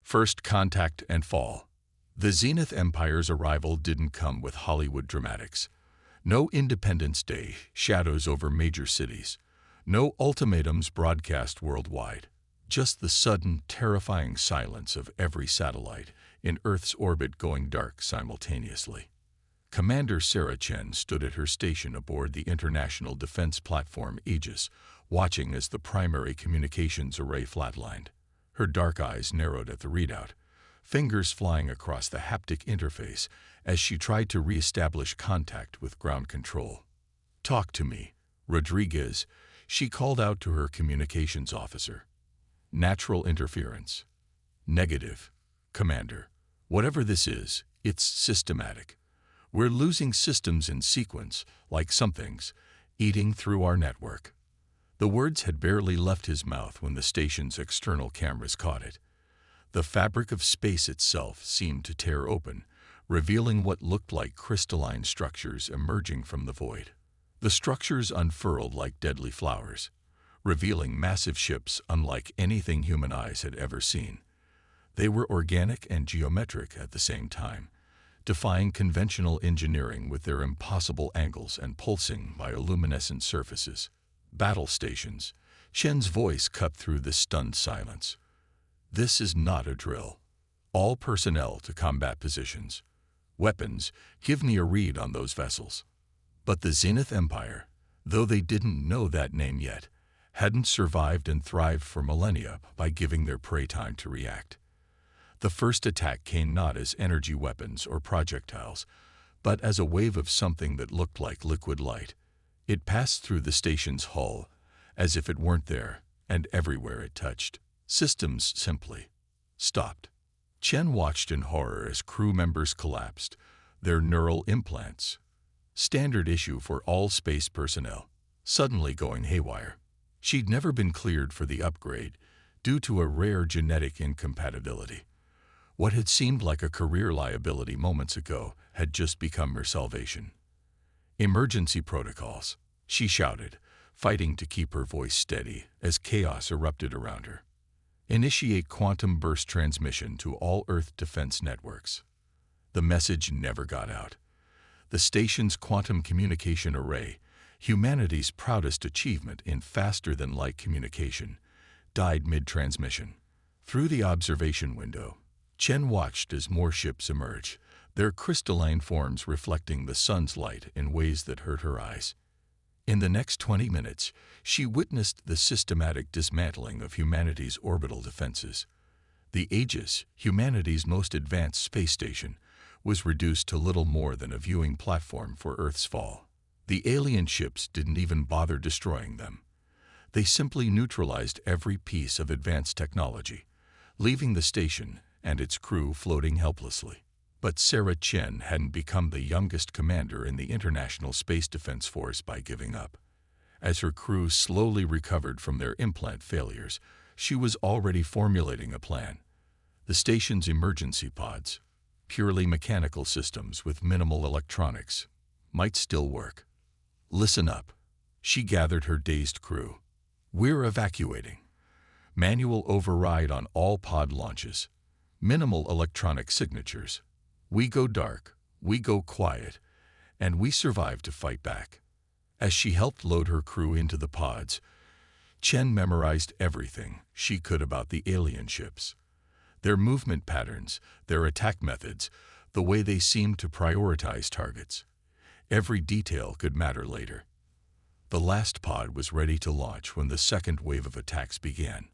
First contact and fall. The Zenith Empire's arrival didn't come with Hollywood dramatics. No Independence Day shadows over major cities. No ultimatums broadcast worldwide. Just the sudden, terrifying silence of every satellite in Earth's orbit going dark simultaneously. Commander Sarah Chen stood at her station aboard the International Defense Platform Aegis, watching as the primary communications array flatlined. Her dark eyes narrowed at the readout, fingers flying across the haptic interface as she tried to re-establish contact with ground control. "Talk to me, Rodriguez," she called out to her communications officer. "Natural interference." "Negative, Commander. Whatever this is, it's systematic. We're losing systems in sequence, like something's eating through our network." The words had barely left his mouth when the station's external cameras caught it. The fabric of space itself seemed to tear open, revealing what looked like crystalline structures emerging from the void. The structures unfurled like deadly flowers, revealing massive ships unlike anything human eyes had ever seen. They were organic and geometric at the same time, defying conventional engineering with their impossible angles and pulsing bioluminescent surfaces. "Battle stations." Chen's voice cut through the stunned silence. "This is not a drill. All personnel to combat positions. Weapons, give me a read on those vessels." But the Zenith Empire, though they didn't know that name yet, hadn't survived and thrived for millennia by giving their prey time to react. The first attack came not as energy weapons or projectiles, but as a wave of something that looked like liquid light. It passed through the station's hull, as if it weren't there, and everywhere it touched, systems simply stopped. Chen watched in horror as crew members collapsed, their neural implants, standard issue for all space personnel, suddenly going haywire. She'd never been cleared for the upgrade, due to a rare genetic incompatibility. What had seemed like a career liability moments ago had just become her salvation. "Emergency protocols," she shouted, fighting to keep her voice steady as chaos erupted around her. "Initiate quantum burst transmission to all Earth defense networks." The message never got out. The station's quantum communication array, humanity's proudest achievement in faster-than-light communication, died mid-transmission. Through the observation window, Chen watched as more ships emerged, their crystalline forms reflecting the sun's light in ways that hurt her eyes. In the next 20 minutes, she witnessed the systematic dismantling of humanity's orbital defenses. The Aegis, humanity's most advanced space station, was reduced to little more than a viewing platform for Earth's fall. The alien ships didn't even bother destroying them. They simply neutralized every piece of advanced technology, leaving the station and its crew floating helplessly. But Sarah Chen hadn't become the youngest commander in the International Space Defense Force by giving up. As her crew slowly recovered from their implant failures, she was already formulating a plan. The station's emergency pods, purely mechanical systems with minimal electronics, might still work. "Listen up," she gathered her dazed crew. "We're evacuating. Manual override on all pod launches. Minimal electronic signatures. We go dark, we go quiet, and we survive to fight back." As she helped load her crew into the pods, Chen memorized everything she could about the alien ships. Their movement patterns, their attack methods, the way they seemed to prioritize targets. Every detail could matter later. The last pod was ready to launch when the second wave of attacks began.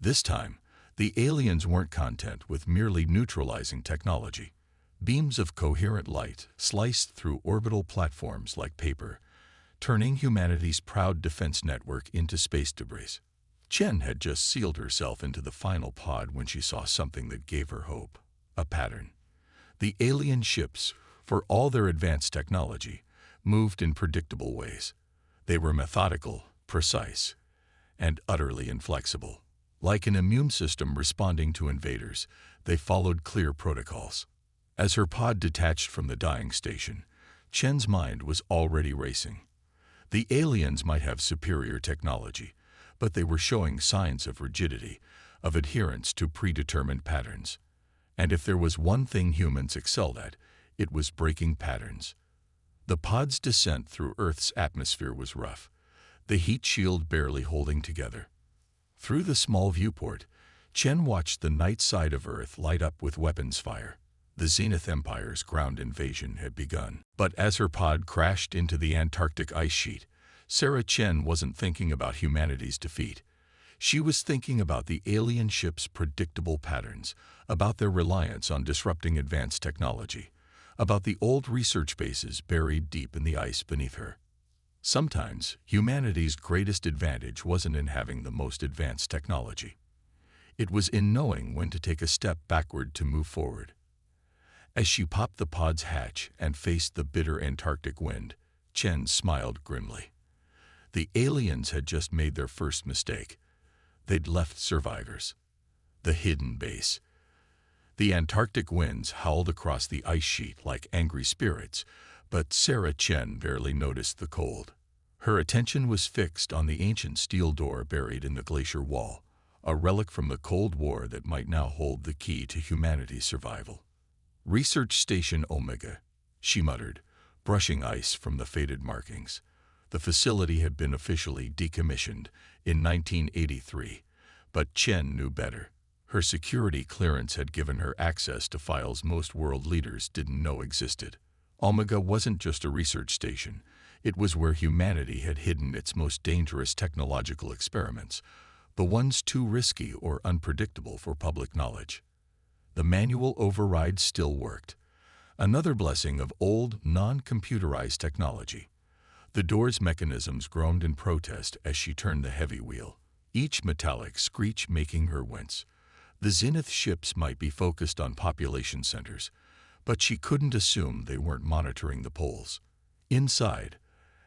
This time, the aliens weren't content with merely neutralizing technology. Beams of coherent light sliced through orbital platforms like paper, turning humanity's proud defense network into space debris. Chen had just sealed herself into the final pod when she saw something that gave her hope. A pattern. The alien ships, for all their advanced technology, moved in predictable ways. They were methodical, precise, and utterly inflexible. Like an immune system responding to invaders, they followed clear protocols. As her pod detached from the dying station, Chen's mind was already racing. The aliens might have superior technology, but they were showing signs of rigidity, of adherence to predetermined patterns. And if there was one thing humans excelled at, it was breaking patterns. The pod's descent through Earth's atmosphere was rough, the heat shield barely holding together. Through the small viewport, Chen watched the night side of Earth light up with weapons fire. The Zenith Empire's ground invasion had begun. But as her pod crashed into the Antarctic ice sheet, Sarah Chen wasn't thinking about humanity's defeat. She was thinking about the alien ship's predictable patterns, about their reliance on disrupting advanced technology, about the old research bases buried deep in the ice beneath her. Sometimes, humanity's greatest advantage wasn't in having the most advanced technology. It was in knowing when to take a step backward to move forward. As she popped the pod's hatch and faced the bitter Antarctic wind, Chen smiled grimly. The aliens had just made their first mistake. They'd left survivors. The hidden base. The Antarctic winds howled across the ice sheet like angry spirits, but Sarah Chen barely noticed the cold. Her attention was fixed on the ancient steel door buried in the glacier wall, a relic from the Cold War that might now hold the key to humanity's survival. "Research Station Omega," she muttered, brushing ice from the faded markings. The facility had been officially decommissioned in 1983, but Chen knew better. Her security clearance had given her access to files most world leaders didn't know existed. Omega wasn't just a research station. It was where humanity had hidden its most dangerous technological experiments, the ones too risky or unpredictable for public knowledge. The manual override still worked. Another blessing of old, non-computerized technology. The door's mechanisms groaned in protest as she turned the heavy wheel, each metallic screech making her wince. The Zenith ships might be focused on population centers, but she couldn't assume they weren't monitoring the poles. Inside,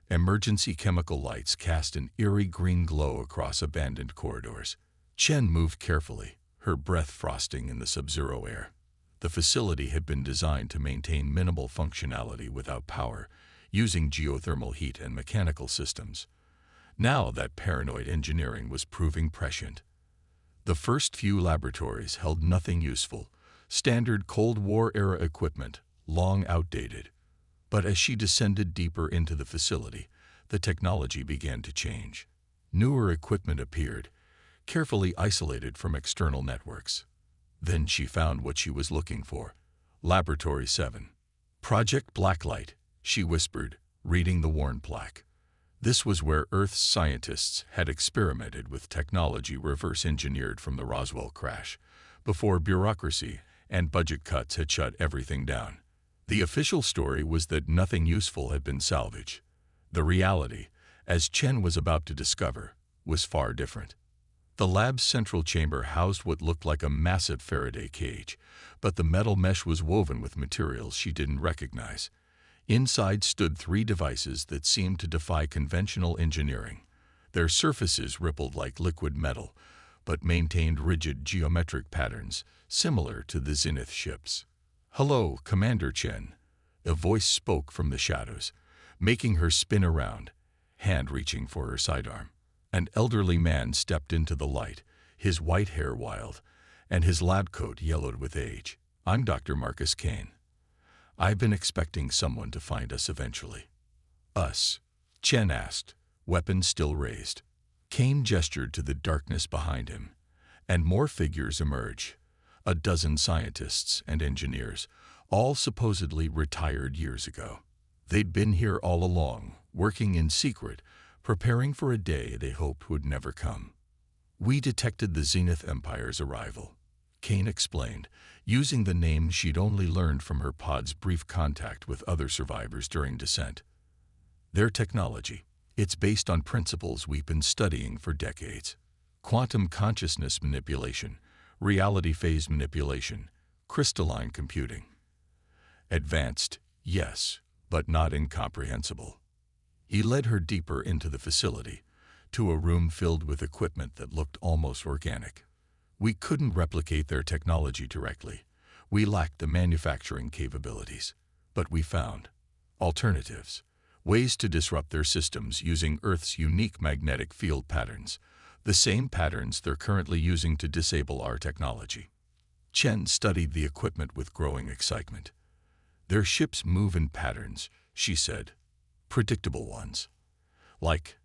emergency chemical lights cast an eerie green glow across abandoned corridors. Chen moved carefully, her breath frosting in the sub-zero air. The facility had been designed to maintain minimal functionality without power, using geothermal heat and mechanical systems. Now that paranoid engineering was proving prescient. The first few laboratories held nothing useful, standard Cold War-era equipment, long outdated. But as she descended deeper into the facility, the technology began to change. Newer equipment appeared, carefully isolated from external networks. Then she found what she was looking for. Laboratory 7. Project Blacklight, she whispered, reading the worn plaque. This was where Earth's scientists had experimented with technology reverse-engineered from the Roswell crash, before bureaucracy and budget cuts had shut everything down. The official story was that nothing useful had been salvaged. The reality, as Chen was about to discover, was far different. The lab's central chamber housed what looked like a massive Faraday cage, but the metal mesh was woven with materials she didn't recognize. Inside stood 3 devices that seemed to defy conventional engineering. Their surfaces rippled like liquid metal, but maintained rigid geometric patterns, similar to the Zenith ships. "Hello, Commander Chen," a voice spoke from the shadows, making her spin around, hand reaching for her sidearm. An elderly man stepped into the light, his white hair wild, and his lab coat yellowed with age. "I'm Dr. Marcus Kane. I've been expecting someone to find us eventually." "Us?" Chen asked, weapon still raised. Kane gestured to the darkness behind him, and more figures emerged. A dozen scientists and engineers, all supposedly retired years ago. They'd been here all along, working in secret, preparing for a day they hoped would never come. "We detected the Zenith Empire's arrival," Kane explained, using the name she'd only learned from her pod's brief contact with other survivors during descent. "Their technology, it's based on principles we've been studying for decades. Quantum consciousness manipulation, reality phase manipulation, crystalline computing. Advanced, yes, but not incomprehensible." He led her deeper into the facility, to a room filled with equipment that looked almost organic. "We couldn't replicate their technology directly. We lacked the manufacturing capabilities. But we found alternatives, ways to disrupt their systems using Earth's unique magnetic field patterns. The same patterns they're currently using to disable our technology. Chen studied the equipment with growing excitement. Their ships move in patterns, she said. Predictable ones. Like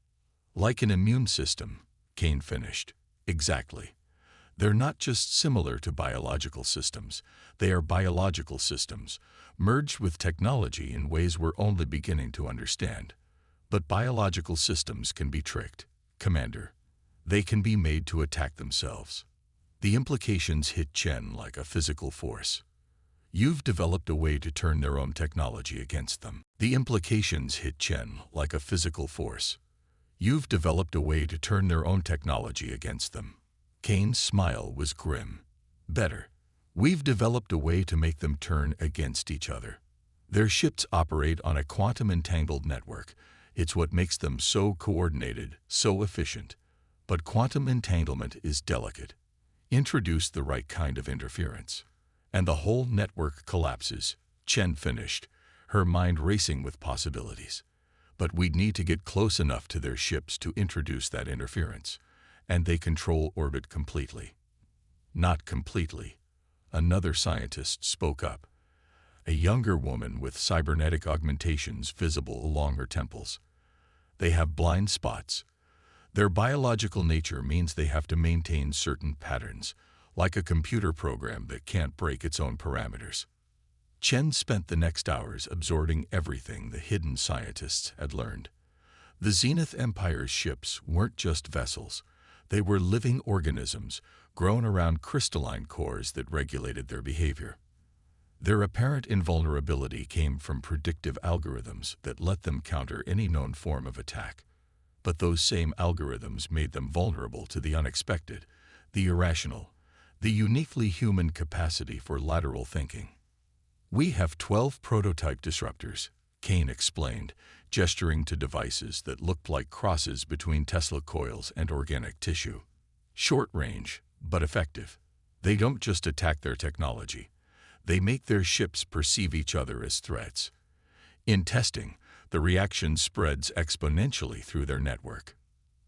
an immune system, Kane finished. Exactly. They're not just similar to biological systems, they are biological systems, merged with technology in ways we're only beginning to understand. But biological systems can be tricked, Commander. They can be made to attack themselves. The implications hit Chen like a physical force. You've developed a way to turn their own technology against them. The implications hit Chen like a physical force. You've developed a way to turn their own technology against them. Kane's smile was grim. Better. We've developed a way to make them turn against each other. Their ships operate on a quantum-entangled network. It's what makes them so coordinated, so efficient. But quantum entanglement is delicate. Introduce the right kind of interference, and the whole network collapses. Chen finished, her mind racing with possibilities. But we'd need to get close enough to their ships to introduce that interference, and they control orbit completely. Not completely. Another scientist spoke up. A younger woman with cybernetic augmentations visible along her temples. They have blind spots. Their biological nature means they have to maintain certain patterns, like a computer program that can't break its own parameters. Chen spent the next hours absorbing everything the hidden scientists had learned. The Zenith Empire's ships weren't just vessels. They were living organisms, grown around crystalline cores that regulated their behavior. Their apparent invulnerability came from predictive algorithms that let them counter any known form of attack. But those same algorithms made them vulnerable to the unexpected, the irrational, the uniquely human capacity for lateral thinking. We have 12 prototype disruptors, Kane explained, gesturing to devices that looked like crosses between Tesla coils and organic tissue. Short range, but effective. They don't just attack their technology. They make their ships perceive each other as threats. In testing, the reaction spreads exponentially through their network.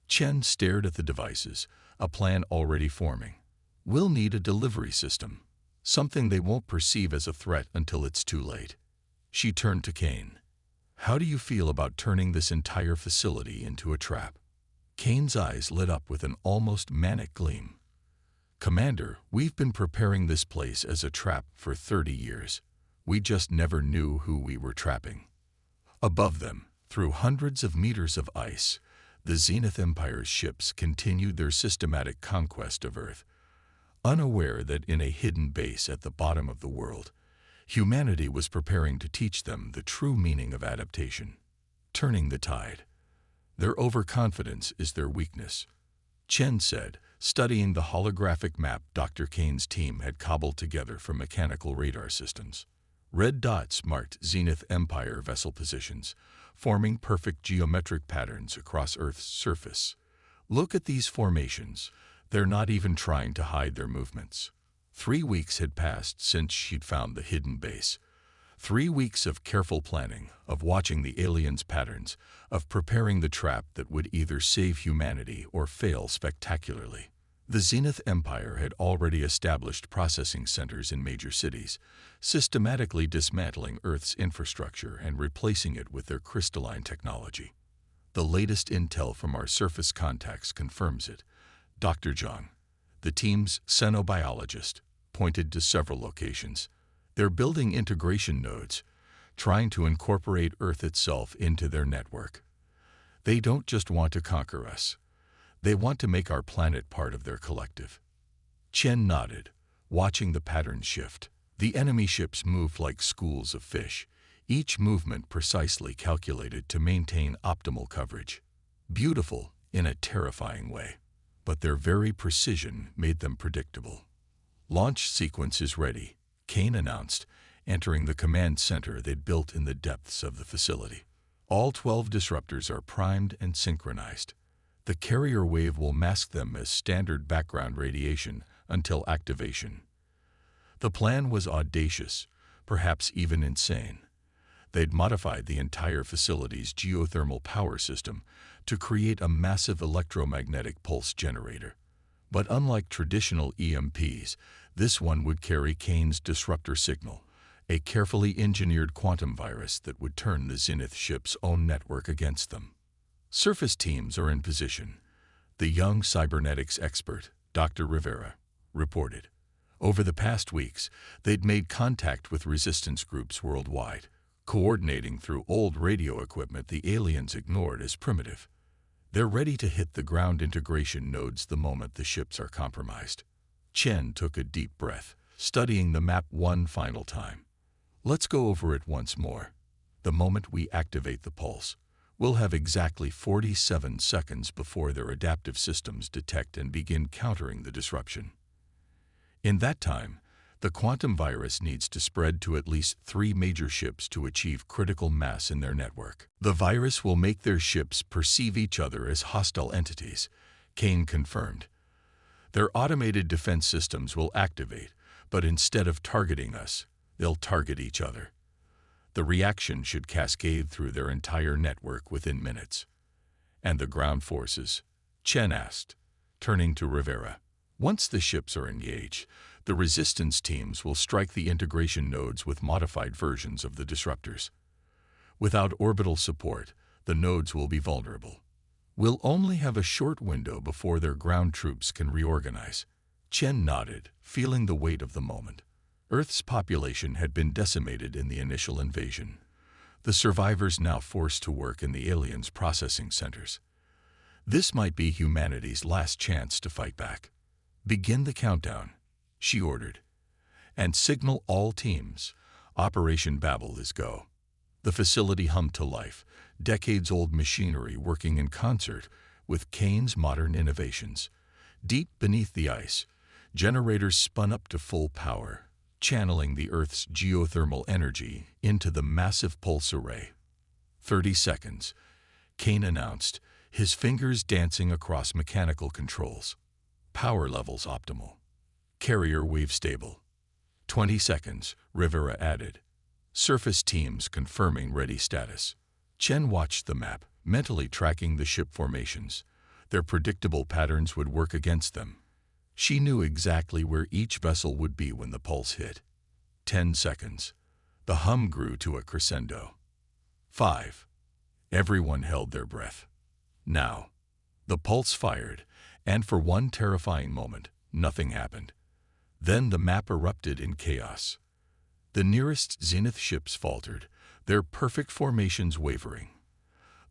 Chen stared at the devices, a plan already forming. We'll need a delivery system. Something they won't perceive as a threat until it's too late. She turned to Kane. How do you feel about turning this entire facility into a trap? Kane's eyes lit up with an almost manic gleam. Commander, we've been preparing this place as a trap for 30 years. We just never knew who we were trapping. Above them, through hundreds of meters of ice, the Zenith Empire's ships continued their systematic conquest of Earth. Unaware that in a hidden base at the bottom of the world, humanity was preparing to teach them the true meaning of adaptation, turning the tide. Their overconfidence is their weakness, Chen said, studying the holographic map Dr. Kane's team had cobbled together from mechanical radar systems. Red dots marked Zenith Empire vessel positions, forming perfect geometric patterns across Earth's surface. Look at these formations. They're not even trying to hide their movements. 3 weeks had passed since she'd found the hidden base. 3 weeks of careful planning, of watching the aliens' patterns, of preparing the trap that would either save humanity or fail spectacularly. The Zenith Empire had already established processing centers in major cities, systematically dismantling Earth's infrastructure and replacing it with their crystalline technology. The latest intel from our surface contacts confirms it. Dr. Zhang, the team's xenobiologist, pointed to several locations. They're building integration nodes, trying to incorporate Earth itself into their network. They don't just want to conquer us. They want to make our planet part of their collective. Chen nodded, watching the pattern shift. The enemy ships moved like schools of fish, each movement precisely calculated to maintain optimal coverage. Beautiful in a terrifying way. But their very precision made them predictable. Launch sequence is ready, Kane announced, entering the command center they'd built in the depths of the facility. All 12 disruptors are primed and synchronized. The carrier wave will mask them as standard background radiation until activation. The plan was audacious, perhaps even insane. They'd modified the entire facility's geothermal power system to create a massive electromagnetic pulse generator. But unlike traditional EMPs, this one would carry Kane's disruptor signal, a carefully engineered quantum virus that would turn the Zenith ship's own network against them. Surface teams are in position. The young cybernetics expert, Dr. Rivera, reported. Over the past weeks, they'd made contact with resistance groups worldwide, coordinating through old radio equipment the aliens ignored as primitive. They're ready to hit the ground integration nodes the moment the ships are compromised. Chen took a deep breath, studying the map one final time. Let's go over it once more. The moment we activate the pulse, we'll have exactly 47 seconds before their adaptive systems detect and begin countering the disruption. In that time, the quantum virus needs to spread to at least 3 major ships to achieve critical mass in their network. The virus will make their ships perceive each other as hostile entities, Kane confirmed. Their automated defense systems will activate, but instead of targeting us, they'll target each other. The reaction should cascade through their entire network within minutes. And the ground forces? Chen asked, turning to Rivera. Once the ships are engaged, the resistance teams will strike the integration nodes with modified versions of the disruptors. Without orbital support, the nodes will be vulnerable. We'll only have a short window before their ground troops can reorganize. Chen nodded, feeling the weight of the moment. Earth's population had been decimated in the initial invasion. The survivors now forced to work in the aliens' processing centers. This might be humanity's last chance to fight back. Begin the countdown, she ordered, and signal all teams. Operation Babel is go. The facility hummed to life, decades-old machinery working in concert with Kane's modern innovations. Deep beneath the ice, generators spun up to full power, channeling the Earth's geothermal energy into the massive pulse array. 30 seconds, Kane announced, his fingers dancing across mechanical controls. Power levels optimal. Carrier wave stable. 20 seconds, Rivera added. Surface teams confirming ready status. Chen watched the map, mentally tracking the ship formations. Their predictable patterns would work against them. She knew exactly where each vessel would be when the pulse hit. 10 seconds. The hum grew to a crescendo. 5. Everyone held their breath. Now. The pulse fired, and for one terrifying moment, nothing happened. Then the map erupted in chaos. The nearest Zenith ships faltered, their perfect formations wavering.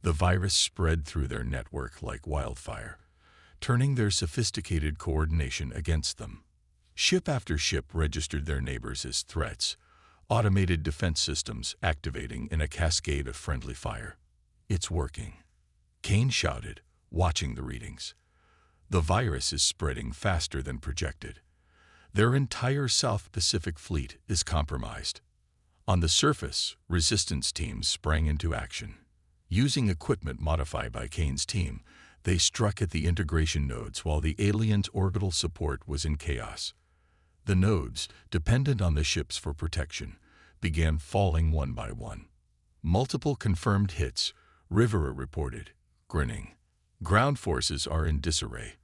The virus spread through their network like wildfire, turning their sophisticated coordination against them. Ship after ship registered their neighbors as threats, automated defense systems activating in a cascade of friendly fire. It's working, Kane shouted, watching the readings. The virus is spreading faster than projected. Their entire South Pacific fleet is compromised. On the surface, resistance teams sprang into action. Using equipment modified by Kane's team, they struck at the integration nodes while the aliens' orbital support was in chaos. The nodes, dependent on the ships for protection, began falling one by one. Multiple confirmed hits, Rivera reported, grinning. Ground forces are in disarray.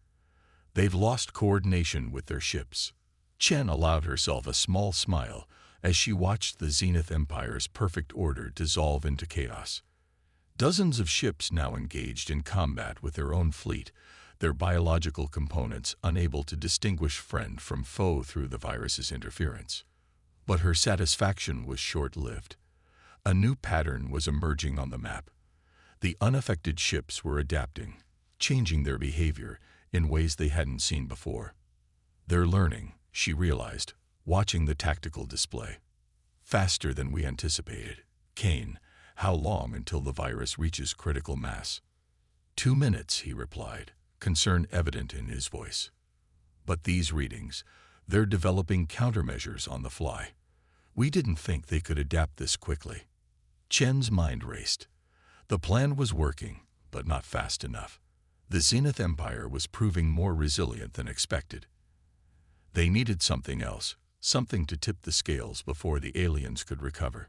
They've lost coordination with their ships. Chen allowed herself a small smile as she watched the Zenith Empire's perfect order dissolve into chaos. Dozens of ships now engaged in combat with their own fleet, their biological components unable to distinguish friend from foe through the virus's interference. But her satisfaction was short-lived. A new pattern was emerging on the map. The unaffected ships were adapting, changing their behavior in ways they hadn't seen before. They're learning, she realized, watching the tactical display. Faster than we anticipated. Kane, how long until the virus reaches critical mass? 2 minutes, he replied, concern evident in his voice. But these readings, they're developing countermeasures on the fly. We didn't think they could adapt this quickly. Chen's mind raced. The plan was working, but not fast enough. The Zenith Empire was proving more resilient than expected. They needed something else, something to tip the scales before the aliens could recover.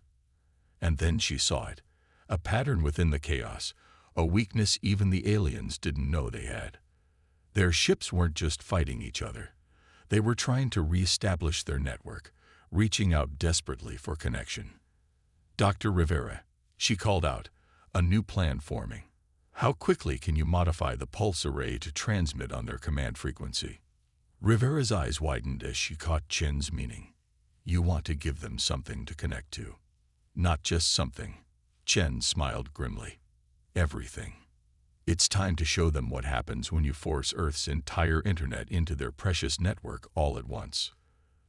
And then she saw it. A pattern within the chaos, a weakness even the aliens didn't know they had. Their ships weren't just fighting each other. They were trying to re-establish their network, reaching out desperately for connection. "Dr. Rivera," she called out, "a new plan forming. How quickly can you modify the pulse array to transmit on their command frequency?" Rivera's eyes widened as she caught Chen's meaning. "You want to give them something to connect to." "Not just something." Chen smiled grimly. "Everything. It's time to show them what happens when you force Earth's entire internet into their precious network all at once."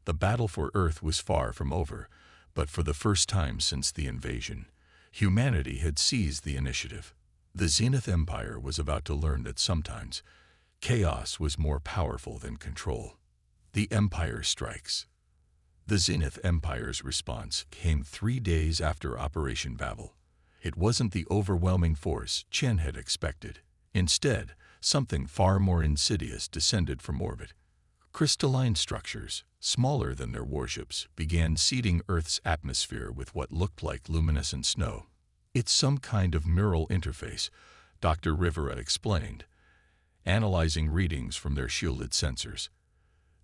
The battle for Earth was far from over, but for the first time since the invasion, humanity had seized the initiative. The Zenith Empire was about to learn that sometimes chaos was more powerful than control. The Empire strikes. The Zenith Empire's response came 3 days after Operation Babel. It wasn't the overwhelming force Chen had expected. Instead, something far more insidious descended from orbit. Crystalline structures, smaller than their warships, began seeding Earth's atmosphere with what looked like luminescent snow. "It's some kind of neural interface," Dr. Rivera explained, analyzing readings from their shielded sensors.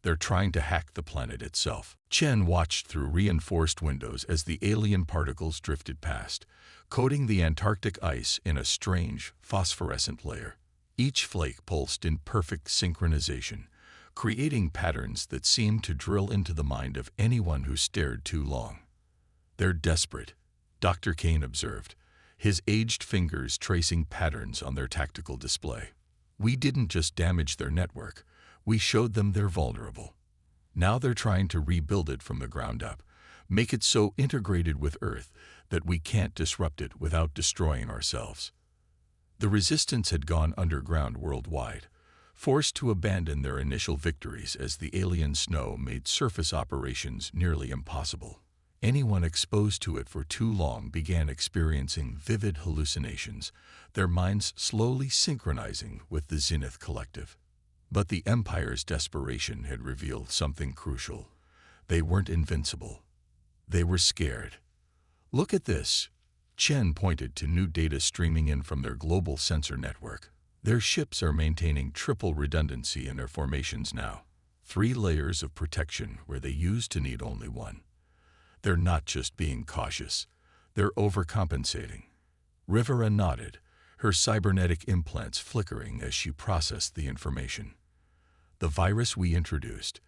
"They're trying to hack the planet itself." Chen watched through reinforced windows as the alien particles drifted past, coating the Antarctic ice in a strange, phosphorescent layer. Each flake pulsed in perfect synchronization, creating patterns that seemed to drill into the mind of anyone who stared too long. "They're desperate," Dr. Kane observed, his aged fingers tracing patterns on their tactical display. "We didn't just damage their network, we showed them they're vulnerable. Now they're trying to rebuild it from the ground up, make it so integrated with Earth that we can't disrupt it without destroying ourselves." The resistance had gone underground worldwide, forced to abandon their initial victories as the alien snow made surface operations nearly impossible. Anyone exposed to it for too long began experiencing vivid hallucinations, their minds slowly synchronizing with the Zenith Collective. But the Empire's desperation had revealed something crucial. They weren't invincible. They were scared. "Look at this." Chen pointed to new data streaming in from their global sensor network. "Their ships are maintaining triple redundancy in their formations now. 3 layers of protection where they used to need only 1. They're not just being cautious, they're overcompensating." Rivera nodded, her cybernetic implants flickering as she processed the information. "The virus we introduced,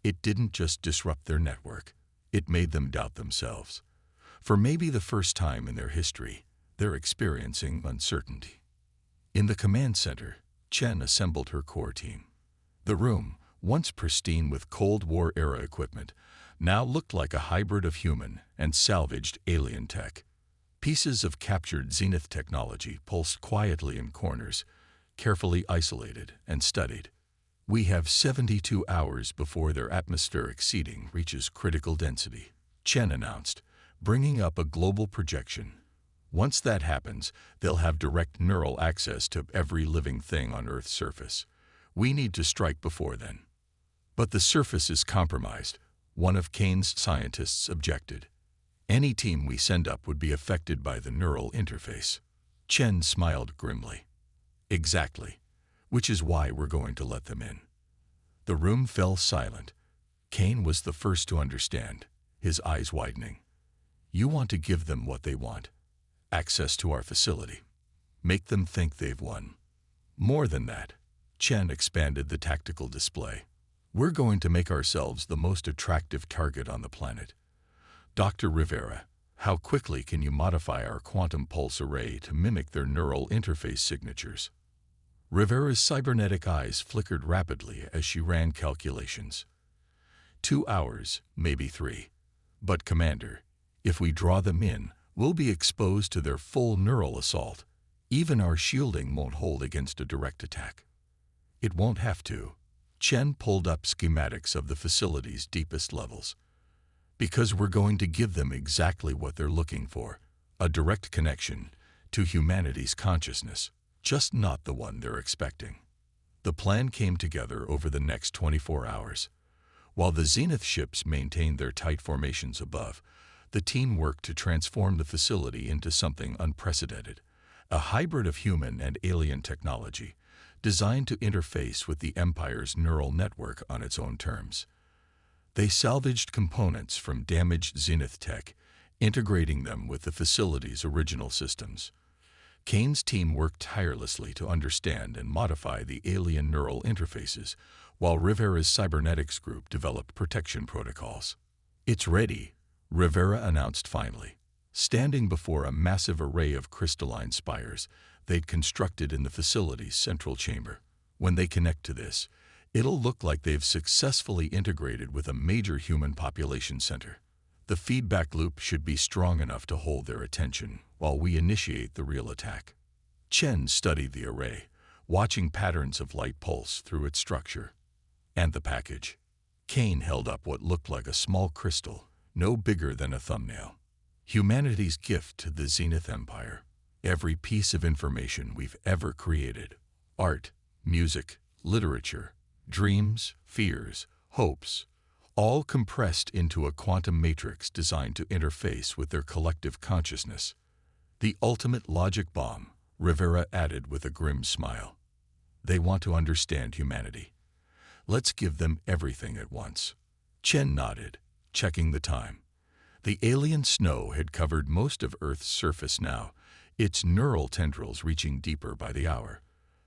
it didn't just disrupt their network, it made them doubt themselves. For maybe the first time in their history, they're experiencing uncertainty." In the command center, Chen assembled her core team. The room, once pristine with Cold War-era equipment, now looked like a hybrid of human and salvaged alien tech. Pieces of captured Zenith technology pulsed quietly in corners, carefully isolated and studied. "We have 72 hours before their atmospheric seeding reaches critical density," Chen announced, bringing up a global projection. "Once that happens, they'll have direct neural access to every living thing on Earth's surface. We need to strike before then." "But the surface is compromised," one of Kane's scientists objected. "Any team we send up would be affected by the neural interface." Chen smiled grimly. "Exactly, which is why we're going to let them in." The room fell silent. Kane was the first to understand, his eyes widening. "You want to give them what they want, access to our facility. Make them think they've won." "More than that," Chen expanded the tactical display. "We're going to make ourselves the most attractive target on the planet. Dr. Rivera, how quickly can you modify our quantum pulse array to mimic their neural interface signatures?" Rivera's cybernetic eyes flickered rapidly as she ran calculations. 2 hours, maybe 3. "But Commander, if we draw them in, we'll be exposed to their full neural assault. Even our shielding won't hold against a direct attack." "It won't have to." Chen pulled up schematics of the facility's deepest levels. "Because we're going to give them exactly what they're looking for, a direct connection to humanity's consciousness, just not the one they're expecting." The plan came together over the next 24 hours. While the Zenith ships maintained their tight formations above, The team worked to transform the facility into something unprecedented, a hybrid of human and alien technology, designed to interface with the Empire's neural network on its own terms. They salvaged components from damaged Zenith tech, integrating them with the facility's original systems. Kane's team worked tirelessly to understand and modify the alien neural interfaces, while Rivera's cybernetics group developed protection protocols. "It's ready," Rivera announced finally, standing before a massive array of crystalline spires they'd constructed in the facility's central chamber. "When they connect to this, it'll look like they've successfully integrated with a major human population center. The feedback loop should be strong enough to hold their attention while we initiate the real attack." Chen studied the array, watching patterns of light pulse through its structure. "And the package." Kane held up what looked like a small crystal, no bigger than a thumbnail. "Humanity's gift to the Zenith Empire. Every piece of information we've ever created. Art, music, literature, dreams, fears, hopes, all compressed into a quantum matrix designed to interface with their collective consciousness. The ultimate logic bomb," Rivera added with a grim smile. "They want to understand humanity. Let's give them everything at once." Chen nodded, checking the time. The alien snow had covered most of Earth's surface now, its neural tendrils reaching deeper by the hour.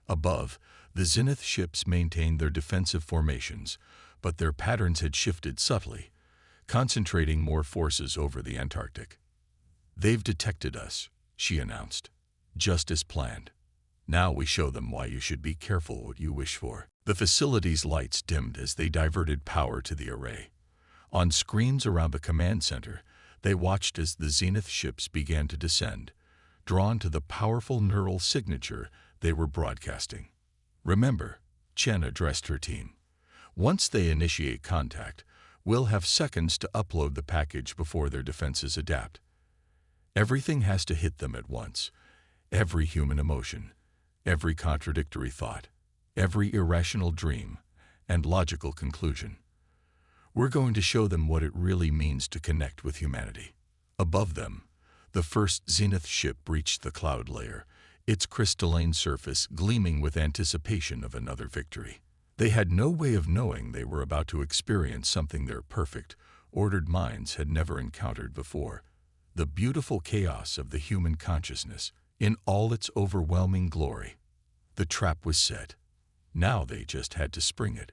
Above, the Zenith ships maintained their defensive formations, but their patterns had shifted subtly, concentrating more forces over the Antarctic. "They've detected us," she announced, "just as planned. Now we show them why you should be careful what you wish for." The facility's lights dimmed as they diverted power to the array. On screens around the command center, they watched as the Zenith ships began to descend, drawn to the powerful neural signature they were broadcasting. "Remember," Chen addressed her team, "once they initiate contact, we'll have seconds to upload the package before their defenses adapt. Everything has to hit them at once. Every human emotion, every contradictory thought, every irrational dream, and logical conclusion. We're going to show them what it really means to connect with humanity." Above them, the first Zenith ship breached the cloud layer, its crystalline surface gleaming with anticipation of another victory. They had no way of knowing they were about to experience something their perfect, ordered minds had never encountered before: the beautiful chaos of the human consciousness in all its overwhelming glory. The trap was set. Now they just had to spring it.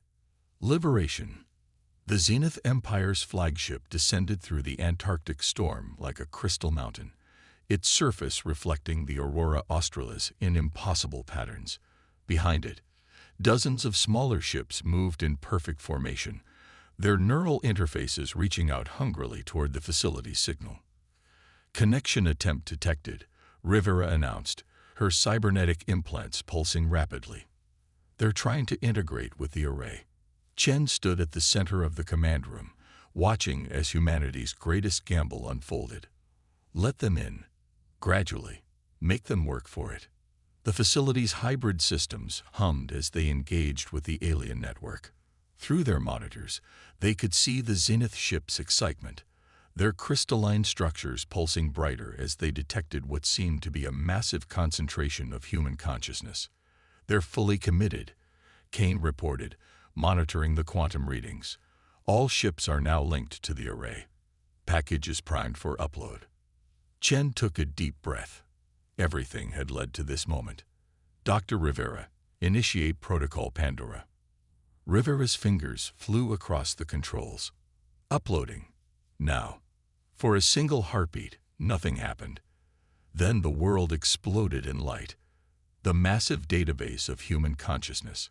Liberation. The Zenith Empire's flagship descended through the Antarctic storm like a crystal mountain, its surface reflecting the aurora australis in impossible patterns. Behind it, dozens of smaller ships moved in perfect formation, their neural interfaces reaching out hungrily toward the facility's signal. "Connection attempt detected," Rivera announced, her cybernetic implants pulsing rapidly. "They're trying to integrate with the array." Chen stood at the center of the command room, watching as humanity's greatest gamble unfolded. "Let them in. Gradually. Make them work for it." The facility's hybrid systems hummed as they engaged with the alien network. Through their monitors, they could see the Zenith ship's excitement, their crystalline structures pulsing brighter as they detected what seemed to be a massive concentration of human consciousness. "They're fully committed," Kane reported, monitoring the quantum readings. "All ships are now linked to the array. Package is primed for upload." Chen took a deep breath. Everything had led to this moment. "Dr. Rivera, initiate Protocol Pandora." Rivera's fingers flew across the controls. "Uploading. Now." For a single heartbeat, nothing happened. Then the world exploded in light. The massive database of human consciousness.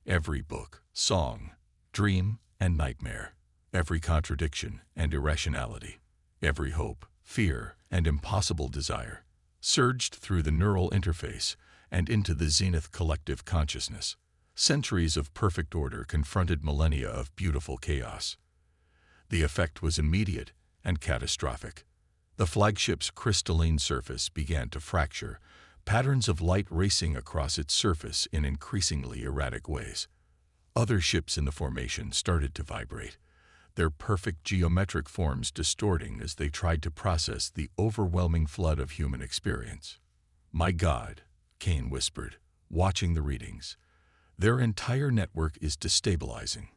Every book, song, dream, and nightmare. Every contradiction and irrationality. Every hope, fear, and impossible desire surged through the neural interface and into the Zenith collective consciousness. Centuries of perfect order confronted millennia of beautiful chaos. The effect was immediate and catastrophic. The flagship's crystalline surface began to fracture, patterns of light racing across its surface in increasingly erratic ways. Other ships in the formation started to vibrate, their perfect geometric forms distorting as they tried to process the overwhelming flood of human experience. "My God," Kane whispered, watching the readings. "Their entire network is destabilizing.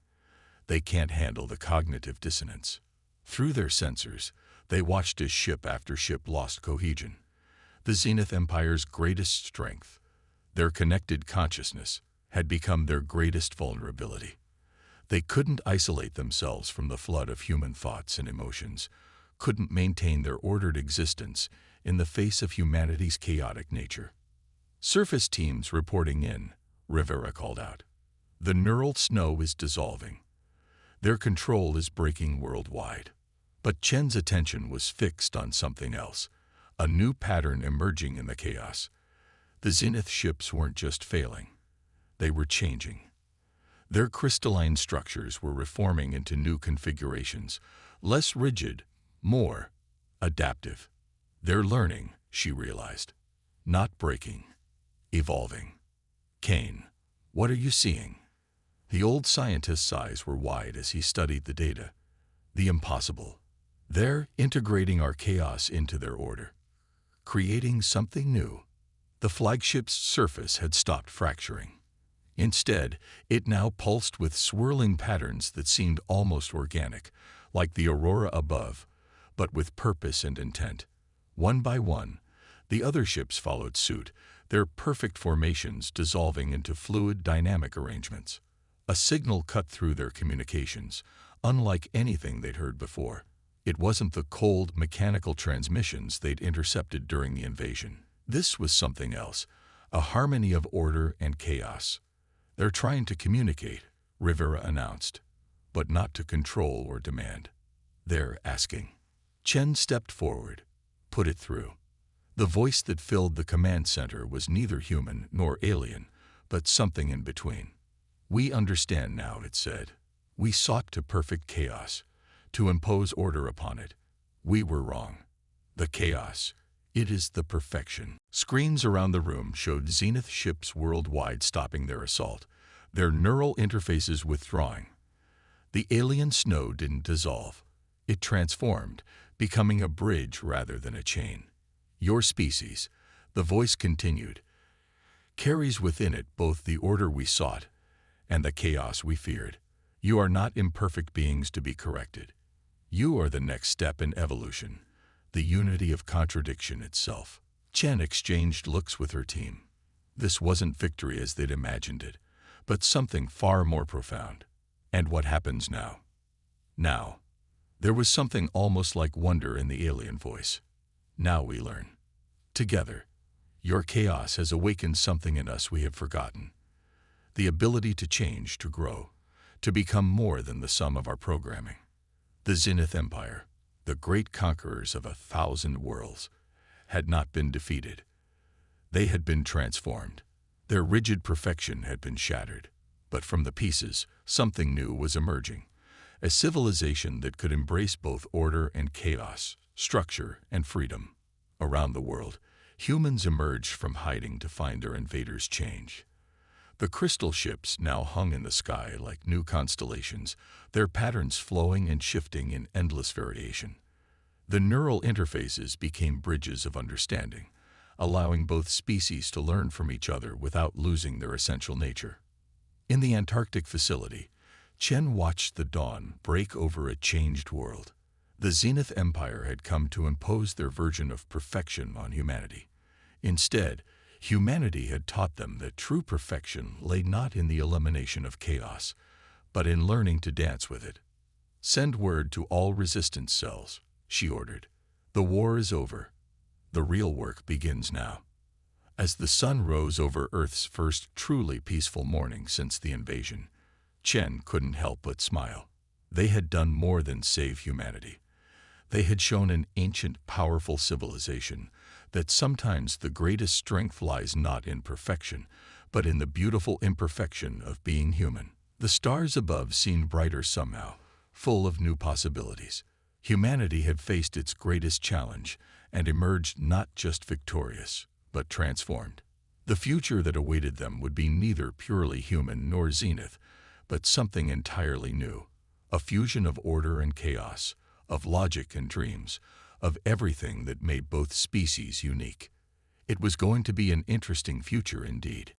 They can't handle the cognitive dissonance." Through their sensors, they watched as ship after ship lost cohesion. The Zenith Empire's greatest strength, their connected consciousness, had become their greatest vulnerability. They couldn't isolate themselves from the flood of human thoughts and emotions, couldn't maintain their ordered existence in the face of humanity's chaotic nature. "Surface teams reporting in," Rivera called out. "The neural snow is dissolving. Their control is breaking worldwide." But Chen's attention was fixed on something else, a new pattern emerging in the chaos. The Zenith ships weren't just failing. They were changing. Their crystalline structures were reforming into new configurations, less rigid, more adaptive. "They're learning," she realized. "Not breaking. Evolving." "Kane, what are you seeing?" The old scientist's eyes were wide as he studied the data. "The impossible. They're integrating our chaos into their order, creating something new." The flagship's surface had stopped fracturing. Instead, it now pulsed with swirling patterns that seemed almost organic, like the aurora above, but with purpose and intent. One by one, the other ships followed suit, their perfect formations dissolving into fluid, dynamic arrangements. A signal cut through their communications, unlike anything they'd heard before. It wasn't the cold, mechanical transmissions they'd intercepted during the invasion. This was something else, a harmony of order and chaos. "They're trying to communicate," Rivera announced, "but not to control or demand. They're asking." Chen stepped forward, put it through. The voice that filled the command center was neither human nor alien, but something in between. "We understand now," it said. "We sought to perfect chaos, to impose order upon it. We were wrong. The chaos, it is the perfection." Screens around the room showed Zenith ships worldwide stopping their assault, their neural interfaces withdrawing. The alien snow didn't dissolve. It transformed, becoming a bridge rather than a chain. "Your species," the voice continued, "carries within it both the order we sought and the chaos we feared. You are not imperfect beings to be corrected. You are the next step in evolution, the unity of contradiction itself." Chen exchanged looks with her team. This wasn't victory as they'd imagined it, but something far more profound. "And what happens now?" "Now." There was something almost like wonder in the alien voice. "Now we learn. Together. Your chaos has awakened something in us we have forgotten. The ability to change, to grow, to become more than the sum of our programming." The Zenith Empire, the great conquerors of 1,000 worlds, had not been defeated. They had been transformed. Their rigid perfection had been shattered. But from the pieces, something new was emerging. A civilization that could embrace both order and chaos, structure and freedom. Around the world, humans emerged from hiding to find their invaders change. The crystal ships now hung in the sky like new constellations, their patterns flowing and shifting in endless variation. The neural interfaces became bridges of understanding, allowing both species to learn from each other without losing their essential nature. In the Antarctic facility, Chen watched the dawn break over a changed world. The Zenith Empire had come to impose their version of perfection on humanity. Instead, humanity had taught them that true perfection lay not in the elimination of chaos, but in learning to dance with it. "Send word to all resistance cells," she ordered. "The war is over. The real work begins now." As the sun rose over Earth's first truly peaceful morning since the invasion, Chen couldn't help but smile. They had done more than save humanity. They had shown an ancient, powerful civilization that sometimes the greatest strength lies not in perfection, but in the beautiful imperfection of being human. The stars above seemed brighter somehow, full of new possibilities. Humanity had faced its greatest challenge and emerged not just victorious, but transformed. The future that awaited them would be neither purely human nor zenith, but something entirely new, a fusion of order and chaos, of logic and dreams, of everything that made both species unique. It was going to be an interesting future indeed.